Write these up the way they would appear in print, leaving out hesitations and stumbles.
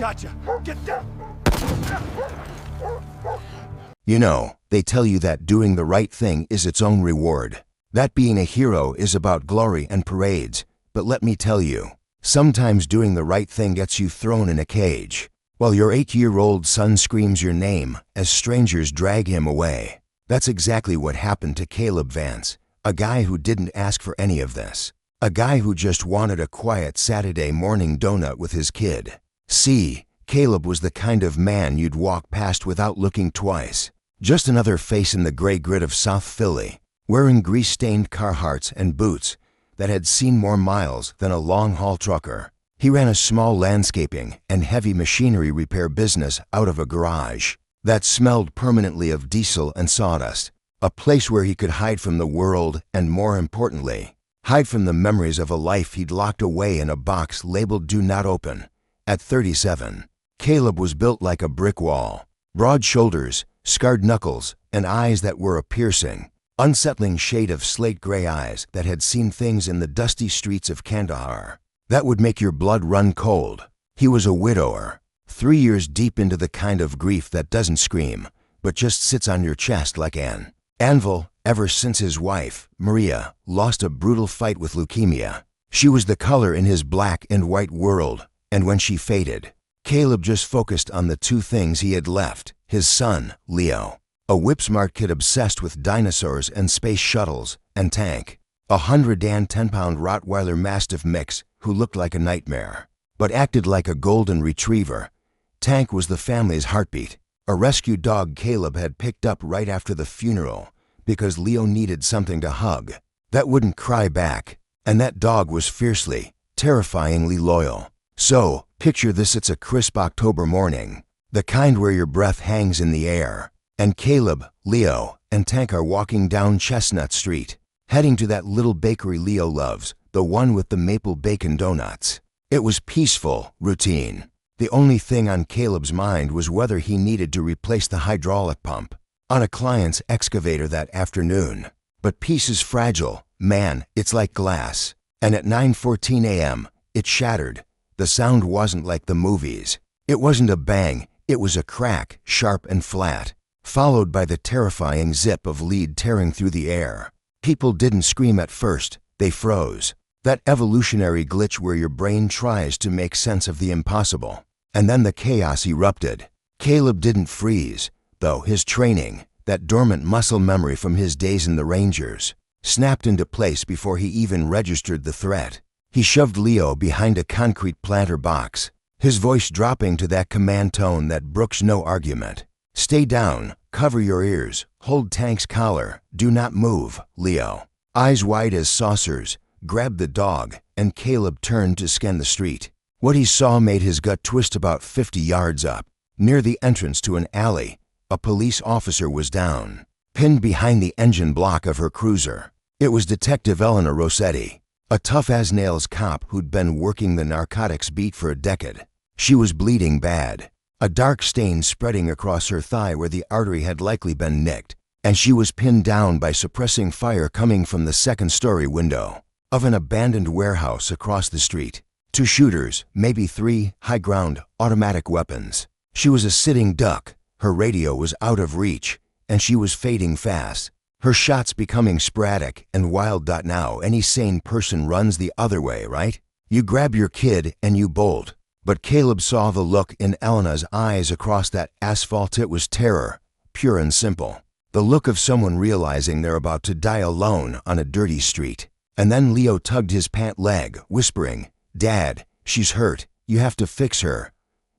Gotcha. Get down. You know, they tell you that doing the right thing is its own reward. That being a hero is about glory and parades. But let me tell you, sometimes doing the right thing gets you thrown in a cage, while your 8-year-old son screams your name as strangers drag him away. That's exactly what happened to Caleb Vance, a guy who didn't ask for any of this. A guy who just wanted a quiet Saturday morning donut with his kid. See, Caleb was the kind of man you'd walk past without looking twice. Just another face in the gray grit of South Philly, wearing grease-stained Carhartts and boots that had seen more miles than a long-haul trucker. He ran a small landscaping and heavy machinery repair business out of a garage that smelled permanently of diesel and sawdust, a place where he could hide from the world and, more importantly, hide from the memories of a life he'd locked away in a box labeled "Do Not Open." At 37, Caleb was built like a brick wall. Broad shoulders, scarred knuckles, and eyes that were a piercing, unsettling shade of slate-gray eyes that had seen things in the dusty streets of Kandahar that would make your blood run cold. He was a widower, 3 years deep into the kind of grief that doesn't scream, but just sits on your chest like an anvil ever since his wife, Maria, lost a brutal fight with leukemia. She was the color in his black and white world, and when she faded, Caleb just focused on the two things he had left: his son, Leo, a whip-smart kid obsessed with dinosaurs and space shuttles, and Tank, a 110-pound Rottweiler Mastiff mix who looked like a nightmare, but acted like a golden retriever. Tank was the family's heartbeat, a rescue dog Caleb had picked up right after the funeral because Leo needed something to hug that wouldn't cry back, and that dog was fiercely, terrifyingly loyal. So, picture this: it's a crisp October morning, the kind where your breath hangs in the air, and Caleb, Leo, and Tank are walking down Chestnut Street, heading to that little bakery Leo loves, the one with the maple bacon donuts. It was peaceful, routine. The only thing on Caleb's mind was whether he needed to replace the hydraulic pump on a client's excavator that afternoon. But peace is fragile. Man, it's like glass. And at 9:14 a.m., it shattered. The sound wasn't like the movies. It wasn't a bang, it was a crack, sharp and flat, followed by the terrifying zip of lead tearing through the air. People didn't scream at first, they froze. That evolutionary glitch where your brain tries to make sense of the impossible. And then the chaos erupted. Caleb didn't freeze, though. His training, that dormant muscle memory from his days in the Rangers, snapped into place before he even registered the threat. He shoved Leo behind a concrete planter box, his voice dropping to that command tone that brooks no argument. "Stay down, cover your ears, hold Tank's collar, do not move, Leo." Eyes wide as saucers, grabbed the dog, and Caleb turned to scan the street. What he saw made his gut twist. About 50 yards up, near the entrance to an alley, a police officer was down, pinned behind the engine block of her cruiser. It was Detective Eleanor Rossetti, a tough-as-nails cop who'd been working the narcotics beat for a decade. She was bleeding bad, a dark stain spreading across her thigh where the artery had likely been nicked, and she was pinned down by suppressing fire coming from the second-story window of an abandoned warehouse across the street. 2 shooters, maybe 3, high-ground, automatic weapons. She was a sitting duck, her radio was out of reach, and she was fading fast, her shots becoming sporadic and wild. Now any sane person runs the other way, right? You grab your kid and you bolt. But Caleb saw the look in Elena's eyes across that asphalt. It was terror, pure and simple. The look of someone realizing they're about to die alone on a dirty street. And then Leo tugged his pant leg, whispering, "Dad, she's hurt. You have to fix her."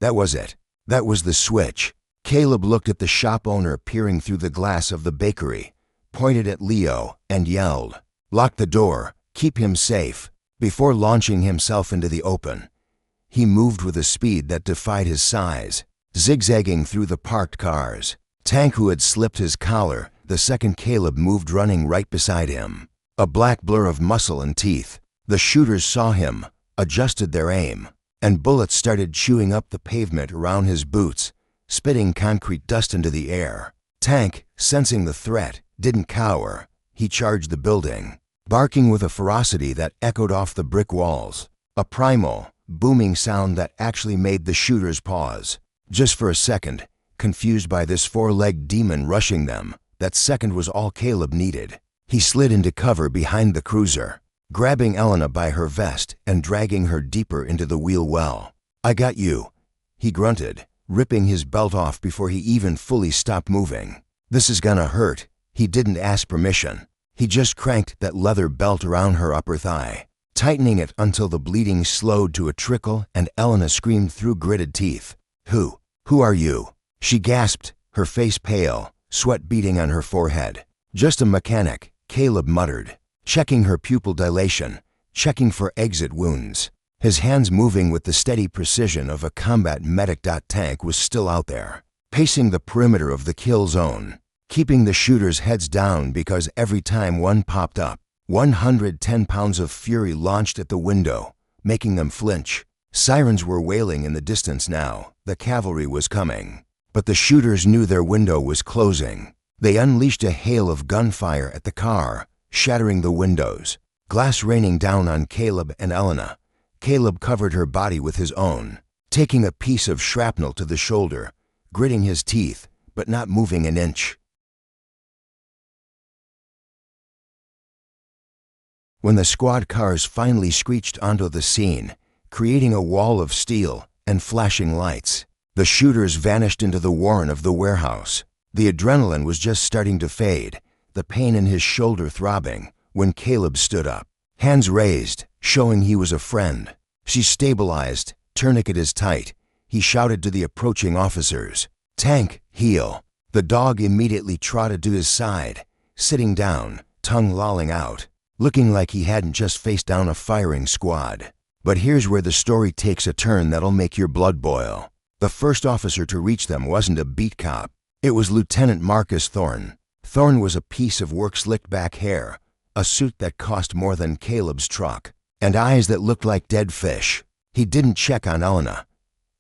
That was it. That was the switch. Caleb looked at the shop owner peering through the glass of the bakery, pointed at Leo, and yelled, "Lock the door. Keep him safe." Before launching himself into the open, he moved with a speed that defied his size, zigzagging through the parked cars. Tank, who had slipped his collar the second Caleb moved, running right beside him, a black blur of muscle and teeth. The shooters saw him, adjusted their aim, and bullets started chewing up the pavement around his boots, spitting concrete dust into the air. Tank, sensing the threat, didn't cower. He charged the building, barking with a ferocity that echoed off the brick walls. A primal, booming sound that actually made the shooters pause. Just for a second, confused by this four-legged demon rushing them, that second was all Caleb needed. He slid into cover behind the cruiser, grabbing Elena by her vest and dragging her deeper into the wheel well. "I got you," he grunted, ripping his belt off before he even fully stopped moving. "This is gonna hurt." He didn't ask permission. He just cranked that leather belt around her upper thigh, tightening it until the bleeding slowed to a trickle and Elena screamed through gritted teeth. Who are you?" She gasped, her face pale, sweat beading on her forehead. "Just a mechanic," Caleb muttered, checking her pupil dilation, checking for exit wounds. His hands moving with the steady precision of a combat medic. Tank was still out there, pacing the perimeter of the kill zone, keeping the shooters' heads down because every time one popped up, 110 pounds of fury launched at the window, making them flinch. Sirens were wailing in the distance now. The cavalry was coming. But the shooters knew their window was closing. They unleashed a hail of gunfire at the car, shattering the windows, glass raining down on Caleb and Elena. Caleb covered her body with his own, taking a piece of shrapnel to the shoulder, gritting his teeth, but not moving an inch. When the squad cars finally screeched onto the scene, creating a wall of steel and flashing lights, the shooters vanished into the warren of the warehouse. The adrenaline was just starting to fade, the pain in his shoulder throbbing, when Caleb stood up, hands raised, showing he was a friend. She stabilized, tourniquet is tight. He shouted to the approaching officers, "Tank, heel." The dog immediately trotted to his side, sitting down, tongue lolling out, looking like he hadn't just faced down a firing squad. But here's where the story takes a turn that'll make your blood boil. The first officer to reach them wasn't a beat cop. It was Lieutenant Marcus Thorne. Thorne was a piece of work slicked back hair, a suit that cost more than Caleb's truck, and eyes that looked like dead fish. He didn't check on Elena.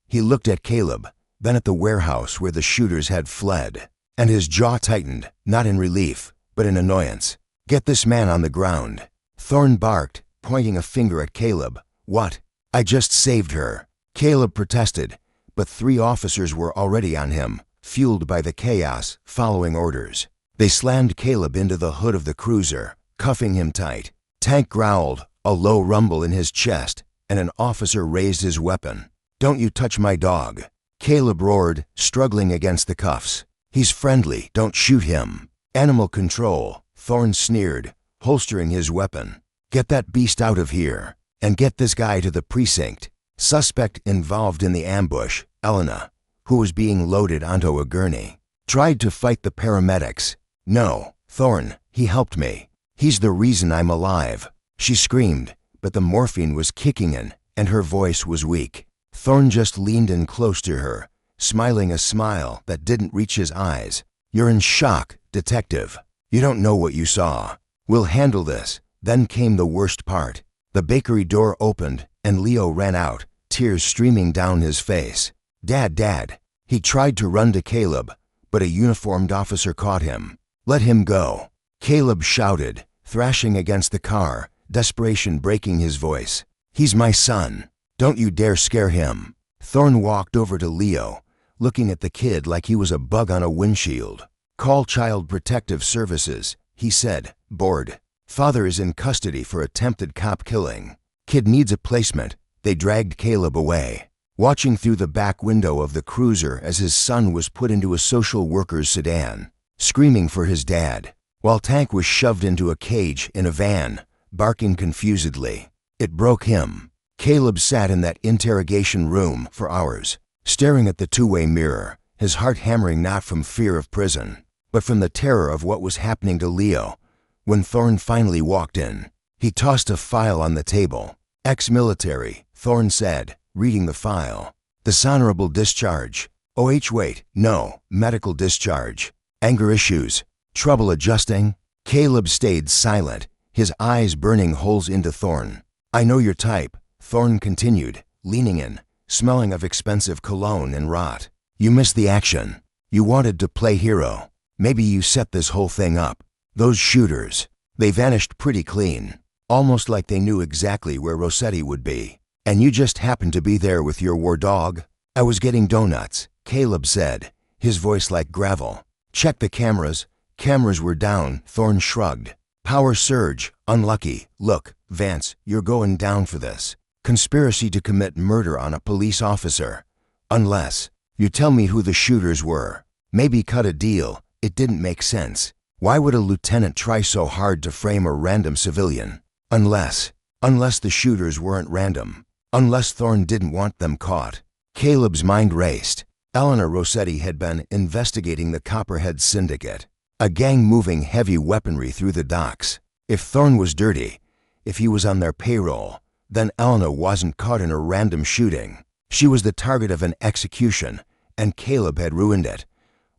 He looked at Caleb, then at the warehouse where the shooters had fled, and his jaw tightened, not in relief, but in annoyance. "Get this man on the ground," Thorne barked, pointing a finger at Caleb. "What? I just saved her." Caleb protested, but 3 officers were already on him, fueled by the chaos, following orders. They slammed Caleb into the hood of the cruiser, cuffing him tight. Tank growled, a low rumble in his chest, and an officer raised his weapon. "Don't you touch my dog." Caleb roared, struggling against the cuffs. "He's friendly, don't shoot him." "Animal control," Thorne sneered, holstering his weapon. "Get that beast out of here, and get this guy to the precinct." Suspect involved in the ambush, Elena, who was being loaded onto a gurney, tried to fight the paramedics. "No, Thorne, he helped me. He's the reason I'm alive." She screamed, but the morphine was kicking in, and her voice was weak. Thorne just leaned in close to her, smiling a smile that didn't reach his eyes. "You're in shock, detective. You don't know what you saw. We'll handle this." Then came the worst part. The bakery door opened, and Leo ran out, tears streaming down his face. Dad." He tried to run to Caleb, but a uniformed officer caught him. "Let him go," Caleb shouted, thrashing against the car, desperation breaking his voice. "He's my son. Don't you dare scare him." Thorne walked over to Leo, looking at the kid like he was a bug on a windshield. "Call Child Protective Services," he said, bored. "Father is in custody for attempted cop killing. Kid needs a placement." They dragged Caleb away, watching through the back window of the cruiser as his son was put into a social worker's sedan, screaming for his dad, while Tank was shoved into a cage in a van, barking confusedly. It broke him. Caleb sat in that interrogation room for hours, staring at the two-way mirror, his heart hammering not from fear of prison, but from the terror of what was happening to Leo. When Thorne finally walked in, he tossed a file on the table. "Ex-military," Thorne said, reading the file. "Dishonorable discharge. Wait, no, medical discharge. Anger issues. Trouble adjusting." Caleb stayed silent, his eyes burning holes into Thorne. "I know your type," Thorne continued, leaning in, smelling of expensive cologne and rot. "You missed the action. You wanted to play hero. Maybe you set this whole thing up. Those shooters, they vanished pretty clean, almost like they knew exactly where Rossetti would be. And you just happened to be there with your war dog? I was getting donuts, Caleb said, his voice like gravel. Check the cameras. Cameras were down, Thorne shrugged. Power surge, unlucky. Look, Vance, you're going down for this. Conspiracy to commit murder on a police officer. Unless you tell me who the shooters were. Maybe cut a deal. It didn't make sense. Why would a lieutenant try so hard to frame a random civilian? Unless the shooters weren't random. Unless Thorne didn't want them caught. Caleb's mind raced. Eleanor Rossetti had been investigating the Copperhead Syndicate, a gang moving heavy weaponry through the docks. If Thorne was dirty, if he was on their payroll, then Eleanor wasn't caught in a random shooting. She was the target of an execution, and Caleb had ruined it.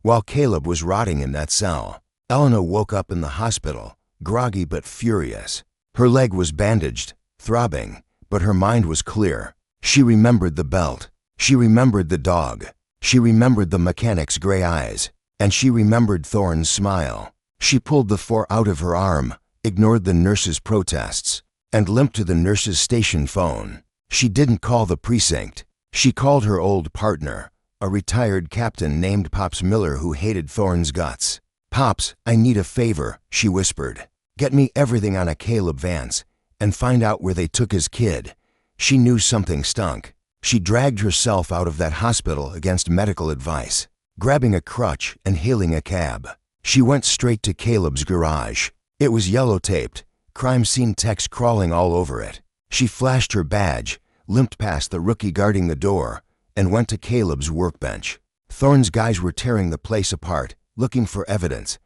While Caleb was rotting in that cell, Eleanor woke up in the hospital, groggy but furious. Her leg was bandaged, throbbing, but her mind was clear. She remembered the belt. She remembered the dog. She remembered the mechanic's gray eyes. And she remembered Thorne's smile. She pulled the .4 out of her arm, ignored the nurse's protests, and limped to the nurse's station phone. She didn't call the precinct. She called her old partner, a retired captain named Pops Miller who hated Thorne's guts. Pops, I need a favor, she whispered. Get me everything on a Caleb Vance, and find out where they took his kid. She knew something stunk. She dragged herself out of that hospital against medical advice, grabbing a crutch and hailing a cab. She went straight to Caleb's garage. It was yellow-taped, crime scene text crawling all over it. She flashed her badge, limped past the rookie guarding the door, and went to Caleb's workbench. Thorne's guys were tearing the place apart, looking for evidence,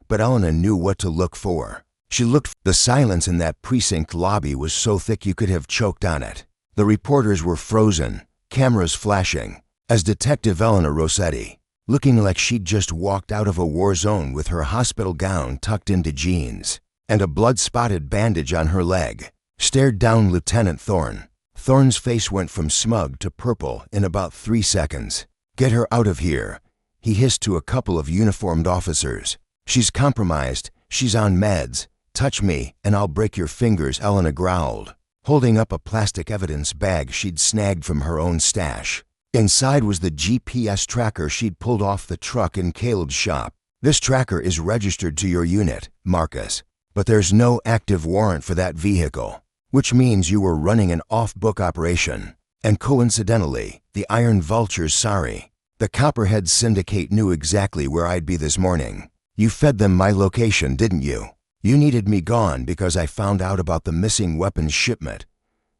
but Eleanor knew what to look for. She looked. The silence in that precinct lobby was so thick you could have choked on it. The reporters were frozen, cameras flashing, as Detective Eleanor Rossetti, looking like she'd just walked out of a war zone with her hospital gown tucked into jeans and a blood-spotted bandage on her leg, stared down Lieutenant Thorne. Thorne's face went from smug to purple in about 3 seconds. Get her out of here, he hissed to a couple of uniformed officers. She's compromised, she's on meds. Touch me, and I'll break your fingers, Eleanor growled, holding up a plastic evidence bag she'd snagged from her own stash. Inside was the GPS tracker she'd pulled off the truck in Caleb's shop. This tracker is registered to your unit, Marcus, but there's no active warrant for that vehicle, which means you were running an off-book operation. And coincidentally, the Iron Vulture's sorry. The Copperhead Syndicate knew exactly where I'd be this morning. You fed them my location, didn't you? You needed me gone because I found out about the missing weapons shipment.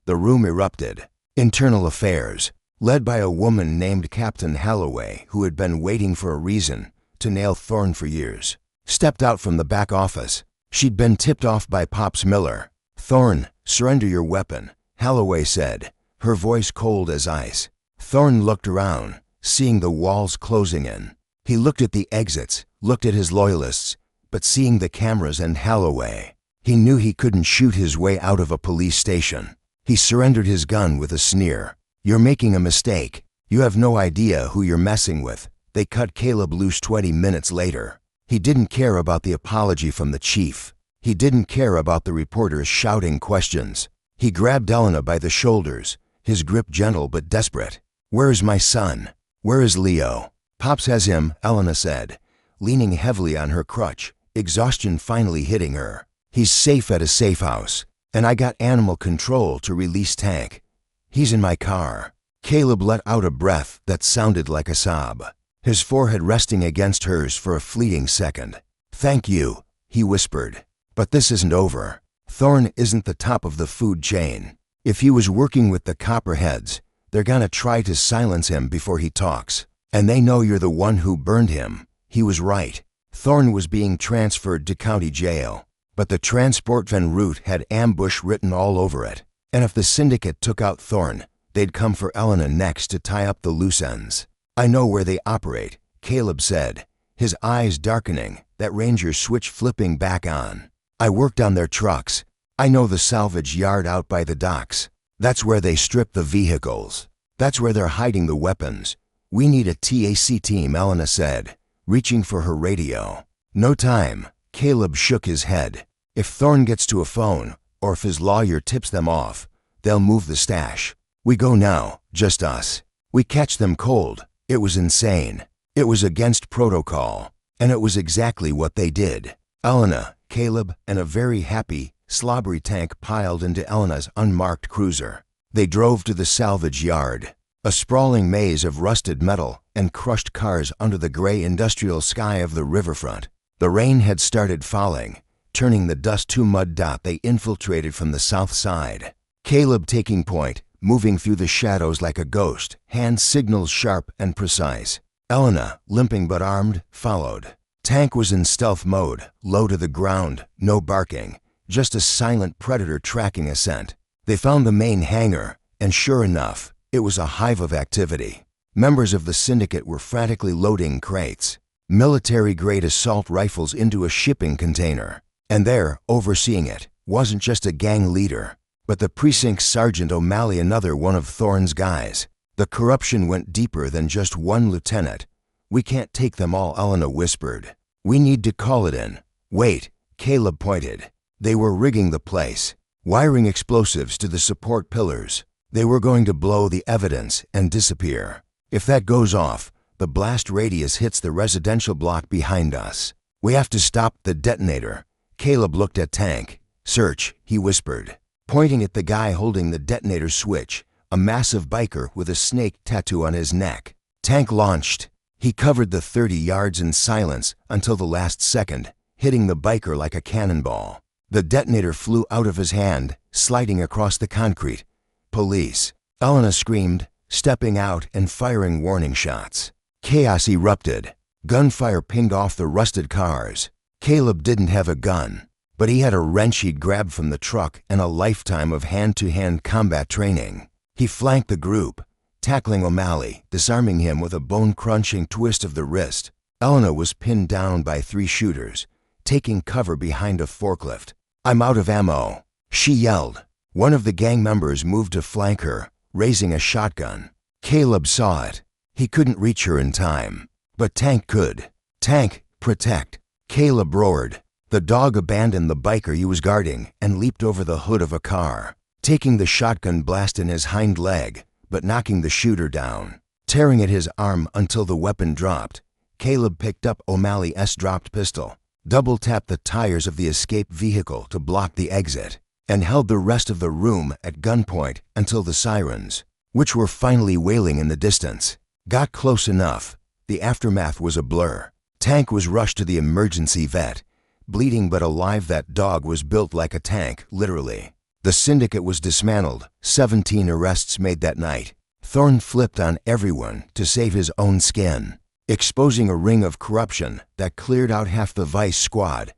The room erupted. Internal Affairs, led by a woman named Captain Halloway, who had been waiting for a reason to nail Thorne for years, stepped out from the back office. She'd been tipped off by Pops Miller. Thorne, surrender your weapon, Halloway said, her voice cold as ice. Thorne looked around, seeing the walls closing in. He looked at the exits, looked at his loyalists, but seeing the cameras and Halloway, he knew he couldn't shoot his way out of a police station. He surrendered his gun with a sneer. You're making a mistake. You have no idea who you're messing with. They cut Caleb loose 20 minutes later. He didn't care about the apology from the chief. He didn't care about the reporters shouting questions. He grabbed Eleanor by the shoulders, his grip gentle but desperate. Where is my son? Where is Leo? Pops has him, Eleanor said, leaning heavily on her crutch, exhaustion finally hitting her. He's safe at a safe house, and I got animal control to release Tank. He's in my car. Caleb let out a breath that sounded like a sob, his forehead resting against hers for a fleeting second. Thank you, he whispered. But this isn't over. Thorne isn't the top of the food chain. If he was working with the Copperheads, they're gonna try to silence him before he talks. And they know you're the one who burned him. He was right. Thorne was being transferred to county jail, but the transport van route had ambush written all over it. And if the syndicate took out Thorne, they'd come for Eleanor next to tie up the loose ends. I know where they operate, Caleb said, his eyes darkening, that ranger switch flipping back on. I worked on their trucks. I know the salvage yard out by the docks. That's where they strip the vehicles. That's where they're hiding the weapons. We need a TAC team, Eleanor said, reaching for her radio. No time. Caleb shook his head. If Thorne gets to a phone, or if his lawyer tips them off, they'll move the stash. We go now, just us. We catch them cold. It was insane. It was against protocol. And it was exactly what they did. Elena, Caleb, and a very happy, slobbery Tank piled into Elena's unmarked cruiser. They drove to the salvage yard, a sprawling maze of rusted metal and crushed cars under the gray industrial sky of the riverfront. The rain had started falling, turning the dust to mud dot they infiltrated from the south side. Caleb taking point, moving through the shadows like a ghost, hand signals sharp and precise. Elena, limping but armed, followed. Tank was in stealth mode, low to the ground, no barking, just a silent predator tracking a scent. They found the main hangar, and sure enough, it was a hive of activity. Members of the syndicate were frantically loading crates, military-grade assault rifles into a shipping container. And there, overseeing it, wasn't just a gang leader, but the precinct sergeant O'Malley, another one of Thorne's guys. The corruption went deeper than just one lieutenant. We can't take them all, Elena whispered. We need to call it in. Wait, Caleb pointed. They were rigging the place, wiring explosives to the support pillars. They were going to blow the evidence and disappear. If that goes off, the blast radius hits the residential block behind us. We have to stop the detonator. Caleb looked at Tank. Search, he whispered, pointing at the guy holding the detonator switch, a massive biker with a snake tattoo on his neck. Tank launched. He covered the 30 yards in silence until the last second, hitting the biker like a cannonball. The detonator flew out of his hand, sliding across the concrete. Police! Elena screamed, stepping out and firing warning shots. Chaos erupted. Gunfire pinged off the rusted cars. Caleb didn't have a gun, but he had a wrench he'd grabbed from the truck and a lifetime of hand-to-hand combat training. He flanked the group, tackling O'Malley, disarming him with a bone-crunching twist of the wrist. Elena was pinned down by 3 shooters, taking cover behind a forklift. I'm out of ammo, she yelled. One of the gang members moved to flank her, raising a shotgun. Caleb saw it. He couldn't reach her in time, but Tank could. Tank, protect! Caleb roared. The dog abandoned the biker he was guarding and leaped over the hood of a car, taking the shotgun blast in his hind leg, but knocking the shooter down. Tearing at his arm until the weapon dropped, Caleb picked up O'Malley's dropped pistol, double-tapped the tires of the escape vehicle to block the exit, and held the rest of the room at gunpoint until the sirens, which were finally wailing in the distance, got close enough. The aftermath was a blur. Tank was rushed to the emergency vet, bleeding but alive. That dog was built like a tank, literally. The syndicate was dismantled. 17 arrests made that night. Thorne flipped on everyone to save his own skin, exposing a ring of corruption that cleared out half the vice squad.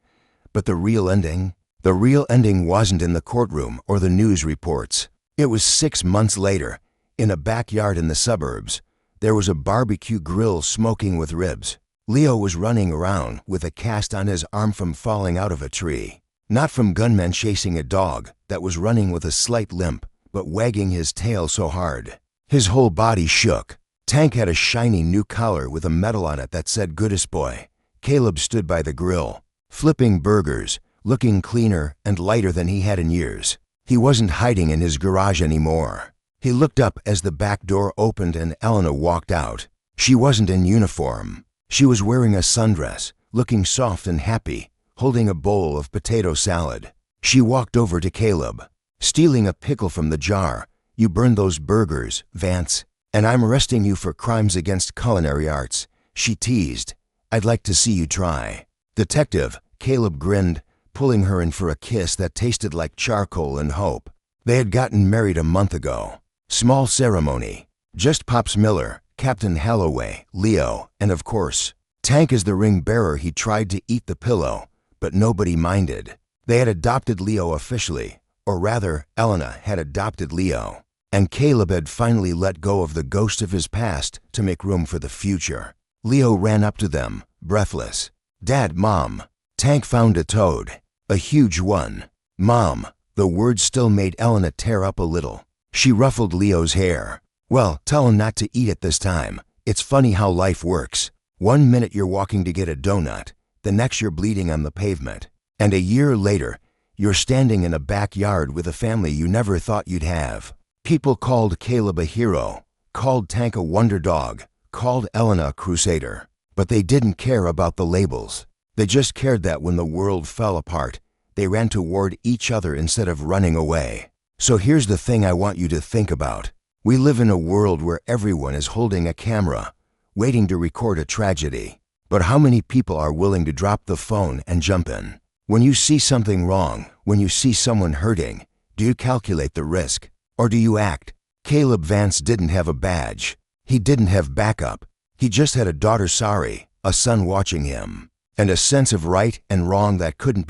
But the real ending? The real ending wasn't in the courtroom or the news reports. It was 6 months later, in a backyard in the suburbs. There was a barbecue grill smoking with ribs. Leo was running around with a cast on his arm from falling out of a tree. Not from gunmen chasing a dog that was running with a slight limp, but wagging his tail so hard. His whole body shook. Tank had a shiny new collar with a medal on it that said "Goodest Boy." Caleb stood by the grill, flipping burgers, looking cleaner and lighter than he had in years. He wasn't hiding in his garage anymore. He looked up as the back door opened and Elena walked out. She wasn't in uniform. She was wearing a sundress, looking soft and happy, holding a bowl of potato salad. She walked over to Caleb. Stealing a pickle from the jar, "You burned those burgers, Vance, and I'm arresting you for crimes against culinary arts," she teased. "I'd like to see you try." "Detective," Caleb grinned, pulling her in for a kiss that tasted like charcoal and hope. They had gotten married a month ago. Small ceremony. Just Pops Miller, Captain Halloway, Leo, and of course, Tank as the ring bearer. He tried to eat the pillow, but nobody minded. They had adopted Leo officially, or rather, Elena had adopted Leo, and Caleb had finally let go of the ghost of his past to make room for the future. Leo ran up to them, breathless. "Dad, Mom." Tank found a toad, a huge one. "Mom," the words still made Elena tear up a little. She ruffled Leo's hair. "Well, tell him not to eat it this time. It's funny how life works. 1 minute you're walking to get a donut, the next you're bleeding on the pavement. And a year later, you're standing in a backyard with a family you never thought you'd have." People called Caleb a hero, called Tank a wonder dog, called Ellen a crusader. But they didn't care about the labels. They just cared that when the world fell apart, they ran toward each other instead of running away. So here's the thing I want you to think about. We live in a world where everyone is holding a camera, waiting to record a tragedy. But how many people are willing to drop the phone and jump in? When you see something wrong, when you see someone hurting, do you calculate the risk? Or do you act? Caleb Vance didn't have a badge. He didn't have backup. He just had a daughter sorry, a son watching him, and a sense of right and wrong that couldn't